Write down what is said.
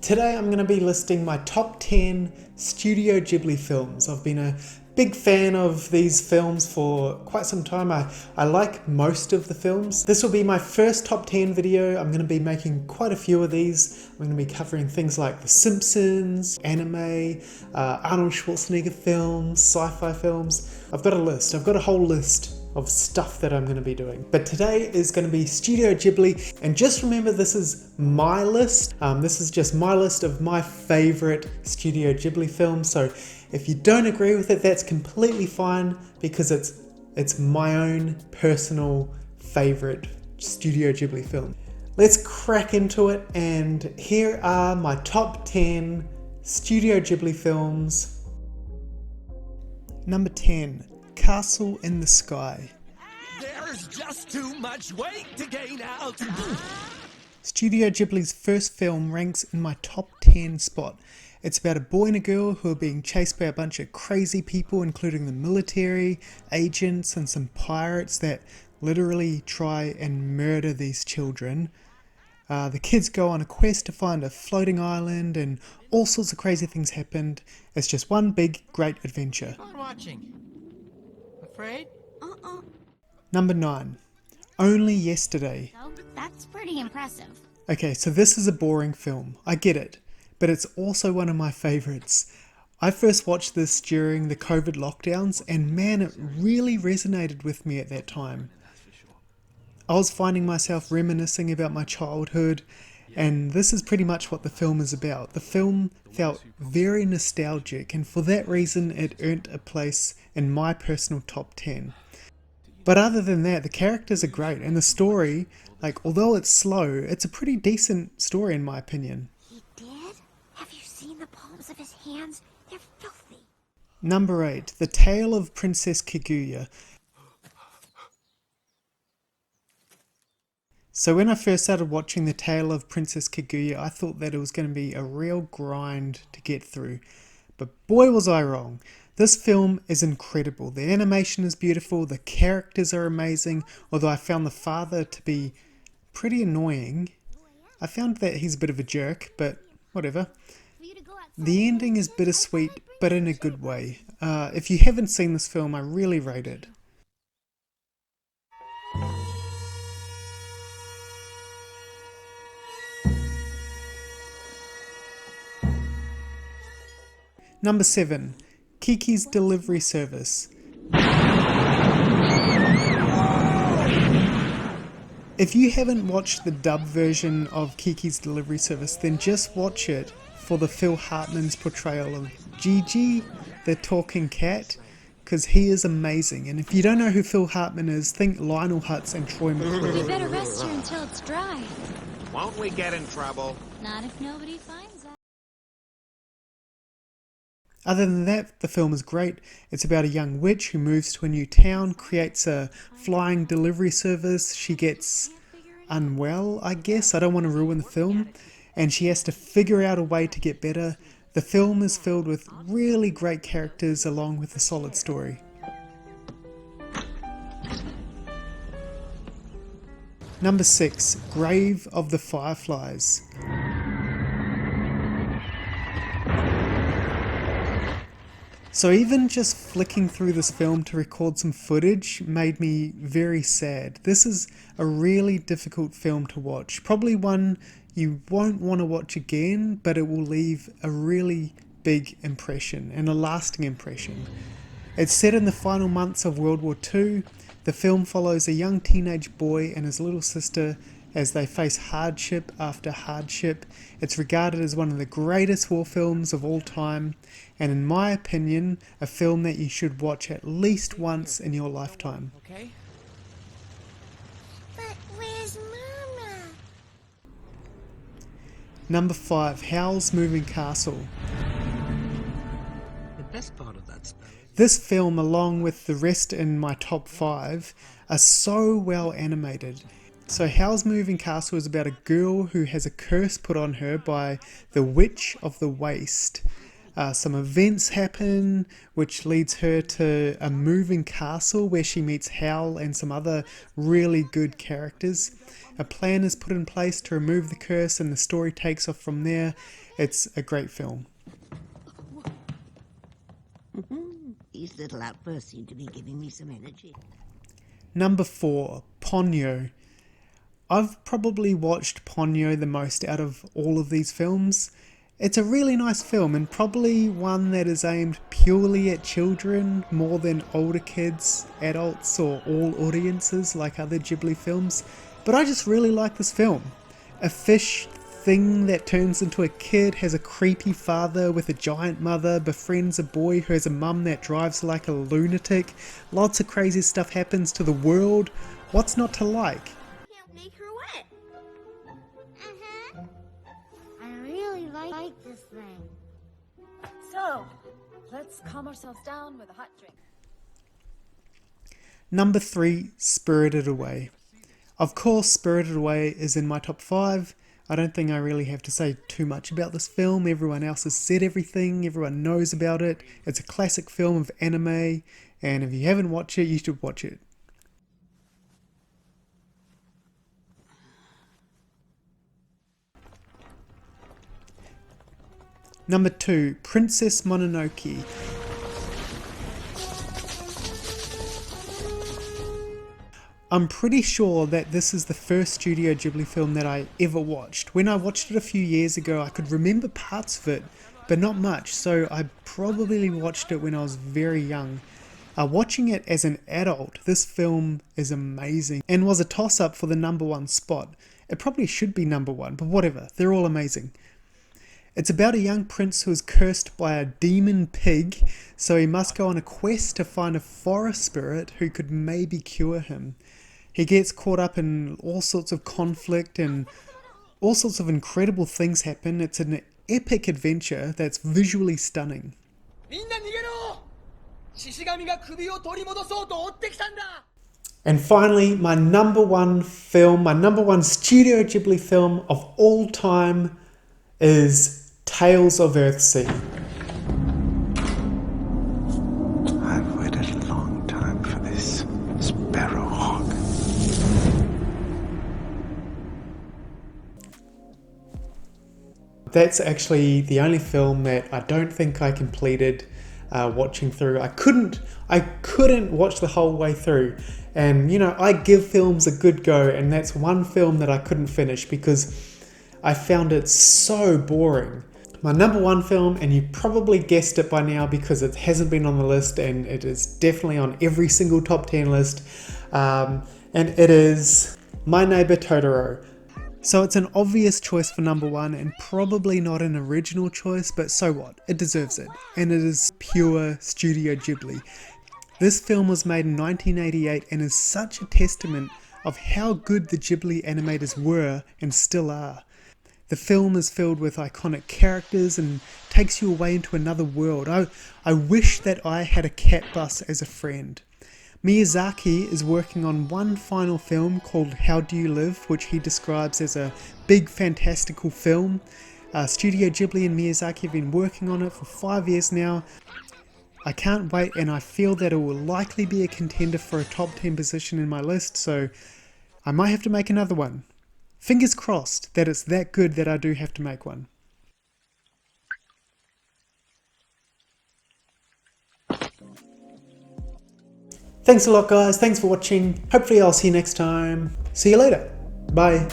Today I'm going to be listing my top 10 Studio Ghibli films. I've been a big fan of these films for quite some time. I like most of the films. This will be my first top 10 video. I'm going to be making quite a few of these. I'm going to be covering things like The Simpsons, anime, Arnold Schwarzenegger films, sci-fi films. I've got a list. I've got a whole list of stuff that I'm going to be doing. But today is going to be Studio Ghibli, and just remember this is my list. This is just my list of my favorite Studio Ghibli films. So if you don't agree with it, that's completely fine, because it's my own personal favorite Studio Ghibli film. Let's crack into it, and here are my top 10 Studio Ghibli films. Number 10. Castle in the Sky. There's just too much weight to gain out. Studio Ghibli's first film ranks in my top 10 spot. It's about a boy and a girl who are being chased by a bunch of crazy people, including the military, agents, and some pirates that literally try and murder these children. The kids go on a quest to find a floating island, and all sorts of crazy things happen. It's just one big, great adventure. I'm watching. Afraid? Number 9. Only Yesterday. So, that's pretty impressive. Okay, so this is a boring film. I get it. But it's also one of my favorites. I first watched this during the COVID lockdowns, and man, it really resonated with me at that time. I was finding myself reminiscing about my childhood, and this is pretty much what the film is about. The film felt very nostalgic, and for that reason it earned a place in my personal top 10. But other than that, the characters are great, and the story, although it's slow, it's a pretty decent story in my opinion. He did? Have you seen the palms of his hands? They're filthy. Number 8. The Tale of Princess Kaguya. So when I first started watching The Tale of Princess Kaguya, I thought that it was going to be a real grind to get through. But boy was I wrong. This film is incredible. The animation is beautiful, the characters are amazing, although I found the father to be pretty annoying. I found that he's a bit of a jerk, but whatever. The ending is bittersweet, but in a good way. If you haven't seen this film, I really rate it. Number 7. Kiki's Delivery Service. If you haven't watched the dub version of Kiki's Delivery Service, then just watch it for the Phil Hartman's portrayal of Gigi, the talking cat, because he is amazing. And if you don't know who Phil Hartman is, think Lionel Hutz and Troy McClure. You better rest here until it's dry. Won't we get in trouble? Not if nobody finds out. Other than that, the film is great. It's about a young witch who moves to a new town, creates a flying delivery service. She gets unwell, I guess. I don't want to ruin the film. And she has to figure out a way to get better. The film is filled with really great characters along with a solid story. Number 6. Grave of the Fireflies. So even just flicking through this film to record some footage made me very sad. This is a really difficult film to watch. Probably one you won't want to watch again, but it will leave a really big impression and a lasting impression. It's set in the final months of World War II. The film follows a young teenage boy and his little sister as they face hardship after hardship. It's regarded as one of the greatest war films of all time, and in my opinion, a film that you should watch at least once in your lifetime. Okay. But where's Mama? Number 5. Howl's Moving Castle. The best part of that spell. This film, along with the rest in my top 5, are so well animated. So Howl's Moving Castle is about a girl who has a curse put on her by the Witch of the Waste. some events happen, which leads her to a moving castle where she meets Hayao and some other really good characters. A plan is put in place to remove the curse and the story takes off from there. It's a great film. These little outbursts seem to be giving me some energy. Number 4, Ponyo. I've probably watched Ponyo the most out of all of these films. It's a really nice film and probably one that is aimed purely at children more than older kids, adults or all audiences like other Ghibli films. But I just really like this film. A fish thing that turns into a kid, has a creepy father with a giant mother, befriends a boy who has a mum that drives like a lunatic. Lots of crazy stuff happens to the world. What's not to like? Can't make her wet. I really like this thing. So, let's calm ourselves down with a hot drink. Number 3, Spirited Away. Of course, Spirited Away is in my top 5. I don't think I really have to say too much about this film. Everyone else has said everything. Everyone knows about it. It's a classic film of anime. And if you haven't watched it, you should watch it. Number 2, Princess Mononoke. I'm pretty sure that this is the first Studio Ghibli film that I ever watched. When I watched it a few years ago, I could remember parts of it, but not much, so I probably watched it when I was very young. Watching it as an adult, this film is amazing and was a toss-up for the number 1 spot. It probably should be number 1, but whatever, they're all amazing. It's about a young prince who is cursed by a demon pig, so he must go on a quest to find a forest spirit who could maybe cure him. He gets caught up in all sorts of conflict and all sorts of incredible things happen. It's an epic adventure that's visually stunning. And finally, my number 1 film, my number 1 Studio Ghibli film of all time is Tales of Earthsea. I've waited a long time for this, Sparrowhawk. That's actually the only film that I don't think I completed watching through. I couldn't watch the whole way through. And you know, I give films a good go, and that's one film that I couldn't finish because I found it so boring. My number 1 film, and you probably guessed it by now because it hasn't been on the list and it is definitely on every single top 10 list, and it is My Neighbor Totoro. So it's an obvious choice for number 1 and probably not an original choice, but so what? It deserves it, and it is pure Studio Ghibli. This film was made in 1988 and is such a testament of how good the Ghibli animators were and still are. The film is filled with iconic characters and takes you away into another world. I wish that I had a cat bus as a friend. Miyazaki is working on one final film called How Do You Live, which he describes as a big fantastical film. Studio Ghibli and Miyazaki have been working on it for 5 years now. I can't wait, and I feel that it will likely be a contender for a top 10 position in my list, so I might have to make another one. Fingers crossed that it's that good that I do have to make one. Thanks a lot, guys. Thanks for watching. Hopefully I'll see you next time. See you later. Bye.